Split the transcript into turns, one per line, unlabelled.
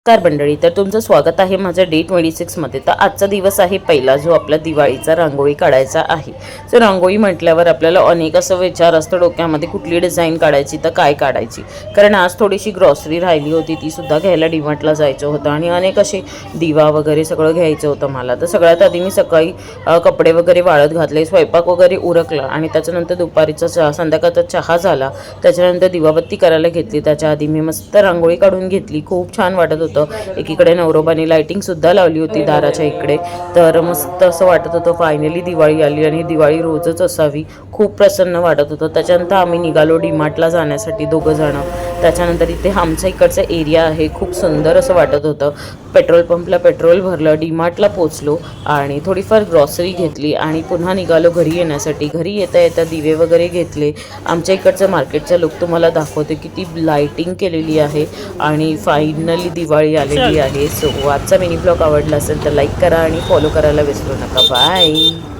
नमस्कार मंडळी, तर तुमचं स्वागत आहे माझ्या डे 26 मध्ये। तर आजचा दिवस आहे पहिला, जो आपला दिवाळीचा रांगोळी काढायचा आहे। सो रांगोळी म्हटल्यावर आपल्याला अनेक असं विचार असतो डोक्यामध्ये, कुठली डिझाईन काढायची तर काय काढायची। कारण आज थोडीशी ग्रॉसरी राहिली होती, ती सुद्धा घ्यायला डीमार्टला जायचं होतं आणि अनेक असे दिवा वगैरे सगळं घ्यायचं होतं मला। तर सगळ्यात आधी मी सकाळी कपडे वगैरे वाळत घातले, स्वयंपाक वगैरे उरकला आणि त्याच्यानंतर दुपारीचा संध्याकाळचा चहा झाला। त्याच्यानंतर दिवाबत्ती करायला घेतली। त्याच्या आधी मी मस्त रांगोळी काढून घेतली, खूप छान वाटत होतं। एकीकडे नवरोबाने लाइटिंग सुद्धा लावली होती दाराच्या इकडे, तर मस्त असं वाटत होतं फायनली दिवाळी आली आणि दिवाळी रोजच असावी, खूप प्रसन्न वाटत होतं। त्याच्यानंतर आम्ही निघालो डीमार्टला जाण्यासाठी दोघं जण। त्याच्यानंतर इथे आमच्या इकडचा एरिया आहे, खूप सुंदर असं वाटत होतं। पेट्रोल पंपला पेट्रोल भरलं, डीमार्टला पोचलो आणि थोडीफार ग्रॉसरी घेतली आणि पुन्हा निघालो घरी येण्यासाठी। घरी येता येता दिवे वगैरे घेतले। आमच्या इकडचं मार्केटचा लुक तुम्हाला दाखवते, किती लाइटिंग केलेली आहे आणि फायनली दिवाळी आलेली आहे। सो आजचा मिनी ब्लॉग आवडला असेल तर लाईक करा आणि फॉलो करायला विसरू नका। बाय।